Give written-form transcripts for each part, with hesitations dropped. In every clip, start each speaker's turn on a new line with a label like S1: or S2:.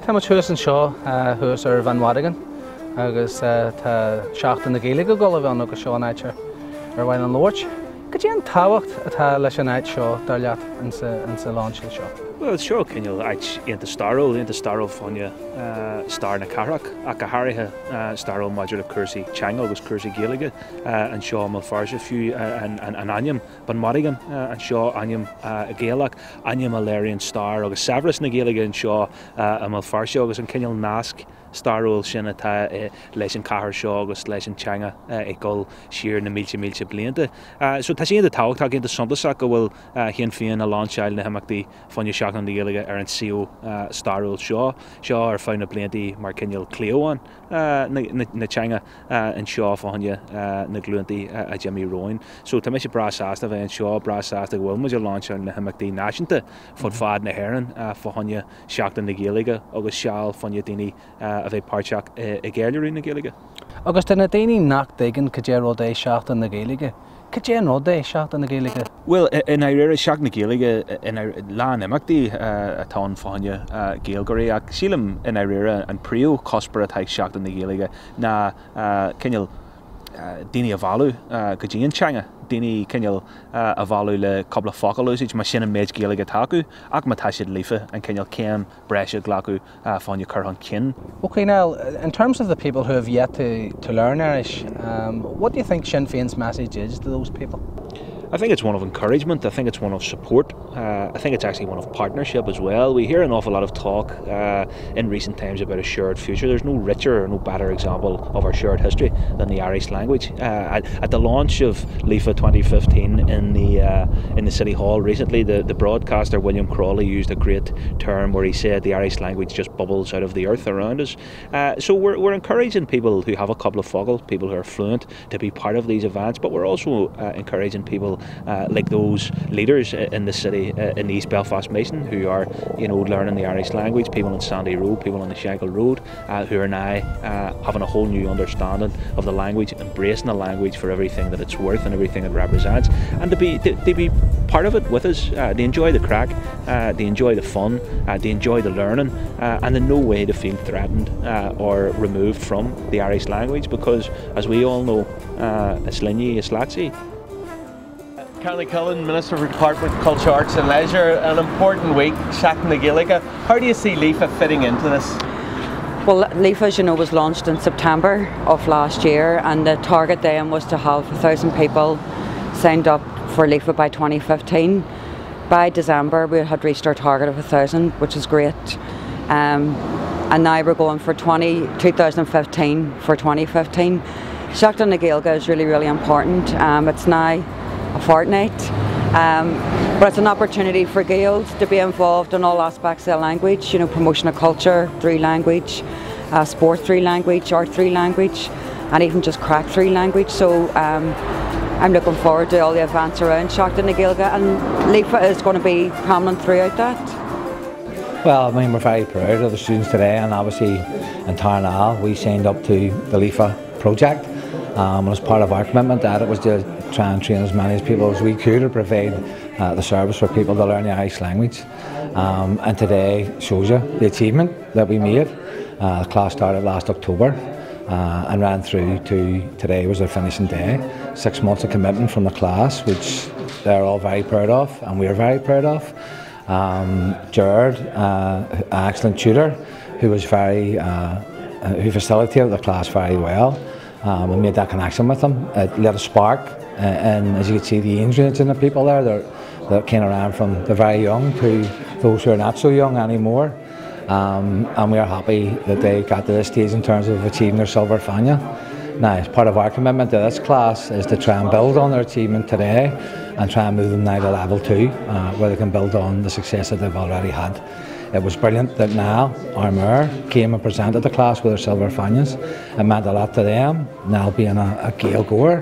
S1: Tá much thuas an seo thuas ar Van Wadigan agus tá Seachtain Na Gaeilge go gola bhean agus seo an áit ar bhain an Lord. Go dtí an táhacht atá leis an áit seo dar leat in sa láinseáil seo?
S2: Well, sure, cineál áit into starról fáinne Seachtain Na Gaeilge ach a háirithe starról maidir le Seachtain agus Gaeilge an seo má farse fiú an aim ban Madigan an seo aim a Gaeilge aim a léiríonn star agus Seachtain Na Gaeilge an seo a má farse agus an cineál nasc starról sin atá leis an chathair seo agus leis an teanga ag gol siar na mílte blianta. So tá sin de táhacht tá cinnta suntasach go bhfuil híon Fein a láinseáil na himeachtaí fáinne Seachtain Na Gaeilge ar an CEO starról seo ar fáin na bliantaí mar cineál cléomháin na teanga an seo fáinne na gluantaí a Jimmy Roin. So tá mé sé brasáasta bheith an seo brasáasta bhfuil muidir láinseáil na himeachtaí náisiúnta fud fad na hÉireann fáinne Seachtain Na Gaeilge agus seáil fáinne daoine a bheith páirteach i ggéileoirí na Gaeilge.
S1: Agus duna daoine nach daigeann go dé rud é Seachtain Na Gaeilge. Go dé rud é Seachtain Na Gaeilge? Well,
S2: in éire Seachtain Na Gaeilge in lán imeachtaí atá fáinne Gaeilgeirí ach sílim in éire an príomh cospar atá Seachtain Na Gaeilge na cineál daoine a bhallú go dtí an teanga. Daoine cineál a bhallú le cobbla focalúsid mar sin an méid Gaeilge tacu ach má tá siad Liofa an cineál céim breise glacu fáinne chur kin.
S1: Okay, now in terms of the people who have yet to learn Irish, what do you think Sinn Féin's message is to those people?
S2: I think it's one of encouragement, I think it's one of support, I think it's actually one of partnership as well. We hear an awful lot of talk in recent times about a shared future. There's no richer or no better example of our shared history than the Irish language. At the launch of Liofa 2015 in the City Hall recently, the broadcaster William Crawley used a great term where he said the Irish language just bubbles out of the earth around us. So we're encouraging people who have a couple of focal, people who are fluent, to be part of these events, but we're also encouraging people like those leaders in the city in East Belfast Mason who are learning the Irish language, people on Sandy Road, people on the Shankill Road who are now having a whole new understanding of the language, embracing the language for everything that it's worth and everything it represents, and to be part of it with us. They enjoy the crack, they enjoy the fun, they enjoy the learning, and in no way to feel threatened or removed from the Irish language, because as we all know, it's Linny, it's Latzy.
S3: Connie Cullen, Minister for Department of Culture, Arts and Leisure, an important week, Seachtain Na Gaeilge. How do you see Liofa fitting into this?
S4: Well, Liofa, as you know, was launched in September of last year, and the target then was to have 1,000 people signed up for Liofa by 2015. By December we had reached our target of 1,000, which is great. And now we're going for 2015 for 2015. Seachtain Na Gaeilge is really, really important. It's now a fortnight, but it's an opportunity for Gaels to be involved in all aspects of the language, promotion of culture through language, sport through language, art through language, and even just crack through language. So I'm looking forward to all the events around Seachtain Na Gaeilge, and Liofa is going to be prominent throughout that.
S5: Well, I mean, we're very proud of the students today, and obviously in Seachtain Na Gaeilge we signed up to the Liofa project, and as part of our commitment that it was to try and train as many people as we could to provide the service for people to learn the Irish language. And today shows you the achievement that we made. The class started last October and ran through to today was their finishing day. 6 months of commitment from the class, which they're all very proud of and we're very proud of. Jared, an excellent tutor who was who facilitated the class very well. We made that connection with them. It lit a spark, and as you can see, the age range in the people there, that came around from the very young to those who are not so young anymore. And we are happy that they got to this stage in terms of achieving their silver fania. Now, as part of our commitment to this class is to try and build on their achievement today and try and move them now to level 2, where they can build on the success that they've already had. It was brilliant that Niall, our mayor, came and presented the class with their silver fanias. It meant a lot to them. Niall being a Gael goer,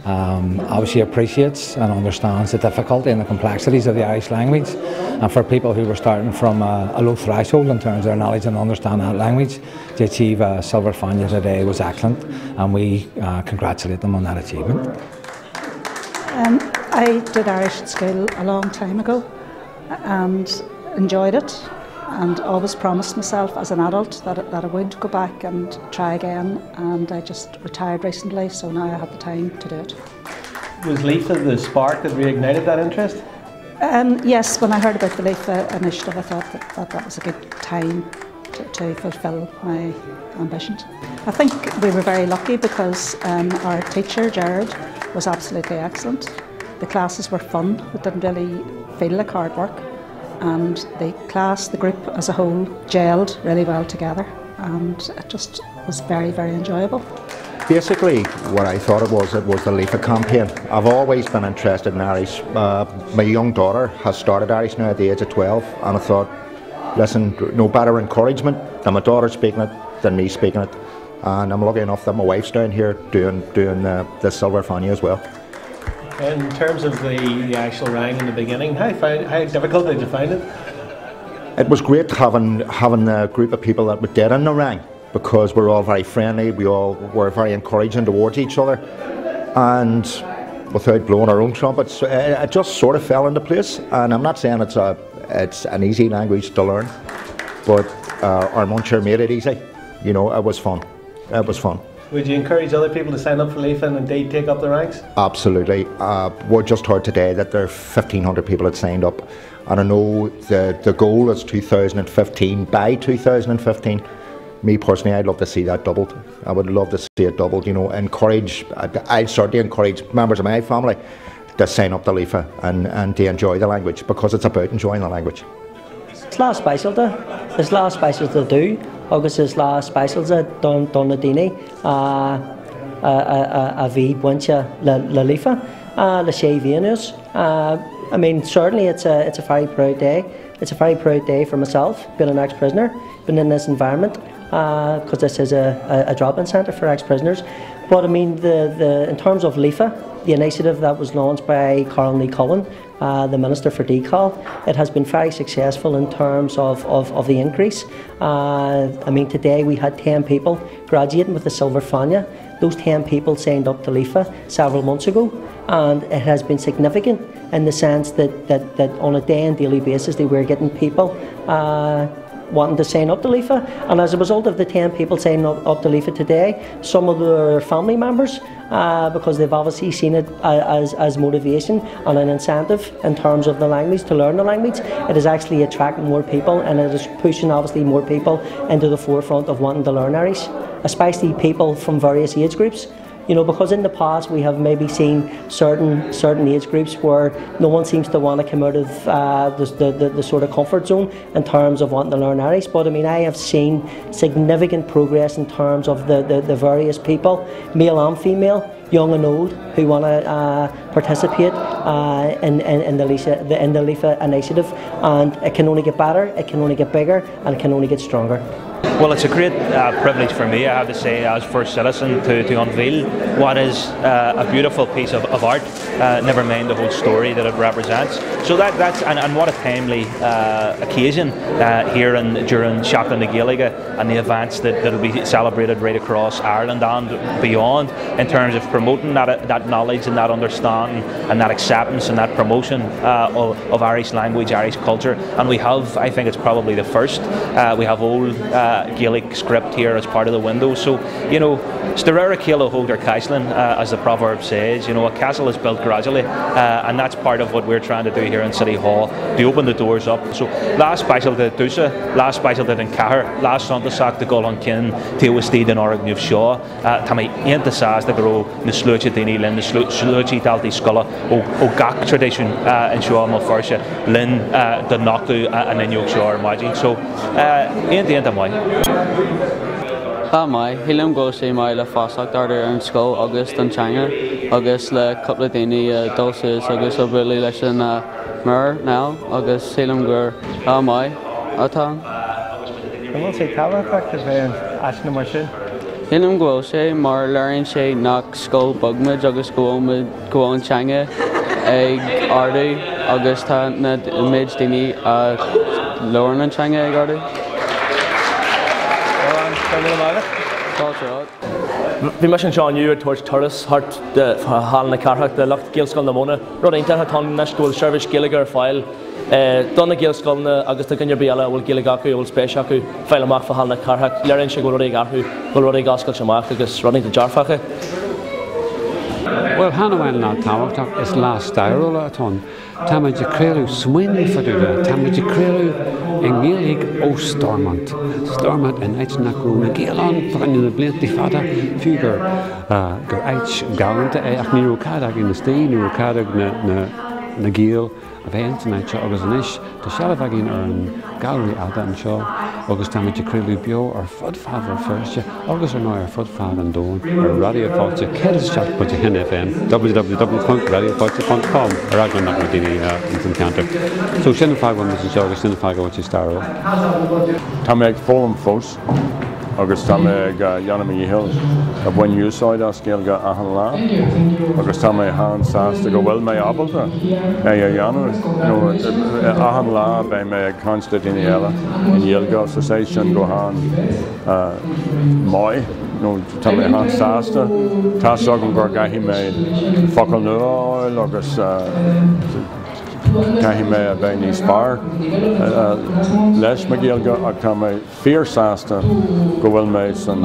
S5: obviously appreciates and understands the difficulty and the complexities of the Irish language. And for people who were starting from a low threshold in terms of their knowledge and understanding that language, to achieve a silver fania today was excellent, and we congratulate them on that achievement.
S6: I did Irish at school a long time ago and enjoyed it. and always promised myself as an adult that I would go back and try again, and I just retired recently, so now I have the time to do it.
S3: Was Liofa the spark that reignited that interest?
S6: Yes, when I heard about the Liofa initiative, I thought that was a good time to fulfil my ambitions. I think we were very lucky because our teacher, Jared, was absolutely excellent. The classes were fun, it didn't really feel like hard work, and the class, the group as a whole, gelled really well together, and it just was very, very enjoyable.
S7: Basically, what I thought it was the Liofa campaign. I've always been interested in Irish. My young daughter has started Irish now at the age of 12, and I thought, listen, no better encouragement than my daughter speaking it than me speaking it. And I'm lucky enough that my wife's down here doing the silver fanny as well.
S3: In terms of the actual rang in the beginning, how difficult did you find it?
S7: It was great having a group of people that were dead in the rang, because we're all very friendly, we all were very encouraging towards each other, and without blowing our own trumpets, it just sort of fell into place. And I'm not saying it's an easy language to learn, but our Muncher made it easy. You know, it was fun. It was fun.
S3: Would you encourage other people to sign up for Liofa and indeed take up the ranks? Absolutely.
S7: We just heard today that there are 1,500 people that signed up, and I know the goal is 2015. By 2015, me personally, I'd love to see that doubled. I would love to see it doubled. You know, I'd certainly encourage members of my family to sign up to Liofa and to enjoy the language, because it's about enjoying the language.
S8: It's lá spéisialta. It's lá spéisialta dú, agus is lá spéisialta donna daoine a bhí buinte le Liofa, le sé bhíonús. I mean, certainly it's a very proud day. It's a very proud day for myself, being an ex-prisoner, being in this environment, because this is a drop-in centre for ex-prisoners. But I mean, in terms of Liofa, the initiative that was launched by Carol Cullen, the Minister for Decal, it has been very successful in terms of the increase. I mean, today we had 10 people graduating with the Silver Fania. Those 10 people signed up to Liofa several months ago, and it has been significant in the sense that on a day and daily basis they were getting people wanting to sign up to Liofa, and as a result of the 10 people signing up to Liofa today, some of their family members, because they've obviously seen it as motivation and an incentive in terms of the language, to learn the language, it is actually attracting more people, and it is pushing obviously more people into the forefront of wanting to learn Irish, especially people from various age groups. You know, because in the past we have maybe seen certain age groups where no one seems to want to come out of the sort of comfort zone in terms of wanting to learn Irish. But I mean, I have seen significant progress in terms of the various people, male and female, young and old, who want to participate in the Liofa initiative, and it can only get better, it can only get bigger, and it can only get stronger.
S2: Well, it's a great privilege for me, I have to say, as first citizen, to unveil what is a beautiful piece of art, never mind the whole story that it represents. So that's and what a timely occasion here during Seachtain Na Gaeilge and the events that will be celebrated right across Ireland and beyond, in terms of promoting that knowledge and that understanding and that acceptance and that promotion of Irish language, Irish culture. And we have, I think it's probably the first, we have old Gaelic script here as part of the window. So, you know, Starera Kilo Holder Kaislan, as the proverb says, you know, a castle is built gradually, and that's part of what we're trying to do here in City Hall, to open the doors up. So, last special to Dusa, last special to Duncaher, last Sontasak to Golan Kin, Teawastid and Orag New Shaw, Tammy Entasas the Grow, the Sluchi Dini Lin, the Sluchi Dalti Sculla, O Gak tradition in Shaw Malforsha, Lin, the Noctu, and then York Shaw Imagine. So, in the end of my
S9: mai, hilam go sé mai le fásach darder an sco agus an changa, agus le couple of daine doses agus a really leis an mer now, agus hilam gur mai, atang.
S3: I will say Tala practice and Ashna Martin.
S9: Hilam go sé mar learn sé knock sco bugmid agus go on changa, egg ardu agus ta na mid daine learn an changa egg ardu.
S10: Bhí me sin seán uair towards Turris, hart de hall na carthach de lucht Gaelscoil na Mona. Rud ainta hat hon na school service Gaeilge ar fáil Donna Gaeilge Scoilne agus tá gnnear béala bhfuil Gaeilge acu bhfuil spéis acu feil amach fa hána cartha learann sé go ruí acu go ruí gascail semach agus running de jarfacha.
S11: Well, Hanaway na táhachtach is last stairúla atá. Tá muid de créalú smuoine faúile, tá muid de créalú in Gaeilge ó Stormont. Stormont in Seachtain Na Gaeilge fain na blianttí fada fiúgur gur éit galanta é ach níú cadag in na stíí, níú cadag na Gaeilge a bheith antaid seo agus anis tá sealabhagin ar an gallery ada an seo agus tá muid de créalú beo ar fudfad ar firste agus ar ná ar fudfad an dóin ar radioáilte ceisteach buinte Hin FM www.radiofáilte.com ar aglan nach daoine an cantar. So sinna fághail mu seo agus sinna fághail tí starú.
S12: Tá méid fólam fós agus tá méid dhéanam íhil a bhain úsáid as Gaeilge ahan lá agus tá méid hán sásta go bhfuil méid abalta é dhéanam ahan lá bheith méid consta daoine eile in Gaeilge sa sé sin go hán mai tá méid hán sásta tá segan gur gaithí méid focail nuáil agus caithí mé a bheith níos fearr leis me Gaeilge ach tá méid fíor sásta go bhfuil méid san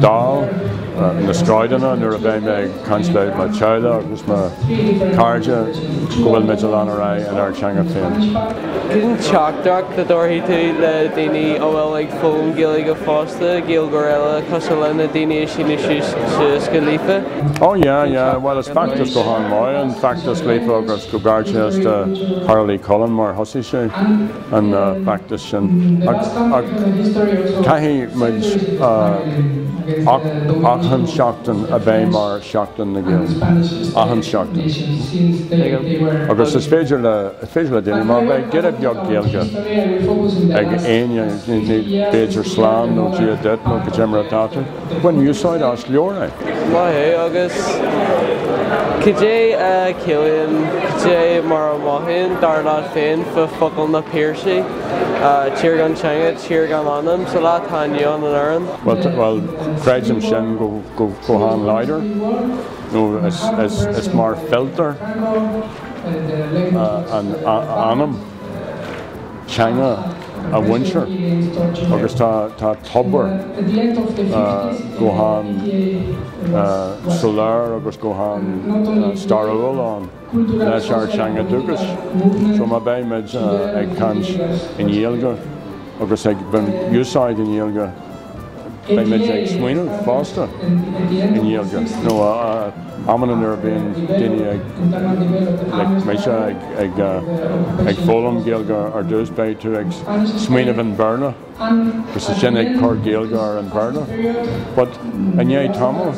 S12: dáil na scráideanna nuair a bheith méid cansléid má teile agus má cairde go bhfuil méid an ra an ar teanga féin.
S9: Cinn teachtarach na dúirtí tú le daoine ó bhfuil ag fóm Gaeilge fásta Gaeilge eile cosú le na daoine sin go Liofa?
S12: Oh yeah, well is factus go hán mai an factus Liofa agus go gáirte de Harley Cullen mar thosaí sé an factus sin. Caithí muid achan seachtain a bheith mar seachtain na Gaeilge. Achan seachtain. Agus is féidir le daoine mar bheith geireadh beag Gaeilge ag aine féidir slán nó díadet nó go deimre táta. Bhain úsáid as leor é.
S9: Maithú agus Cé Cillian, cé mar maithún darlad féin fa focail na Piercy, tír gan teanga, tír gan anam, so lá tainneán an airan.
S12: Well, freidim sin go hán leidir, nó is mar filter an anam, teanga a winter agus tá tubbar go hán solar agus go hán starúil an leis ar teanga dúgus. So má bheith méid ag cant in Gaeilge agus ag bheith úsáid in Gaeilge bheith méid ag smaoineamh fásta in Gaeilge. No amanan ar bhíon daoine ag fólam Gaeilge ar dús beidh tú ag smaoineamh an bhearna gus is sin ag cur Gaeilge ar an bhearna. But ané tamil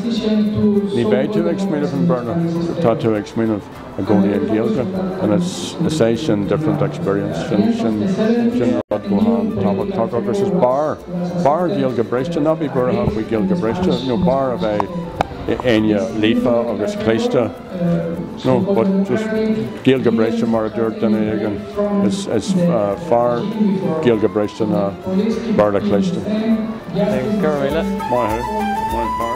S12: ní beidh tú ag smaoineamh an bhearna tá tú ag smaoineamh a gcónaí ag Gaeilge and it's a sin different experience sin rud go hán tábhachtach agus is bar Gaeilge breiste ná bhí gur a bhí Gaeilge breiste nó bar a bheith Aine Liofa agus Cléiste. No, but just Gaeilge breiste mar a dúirt duna igen is far Gaeilge breiste na bar a Cléiste.
S9: Gur mile.
S12: Maithú.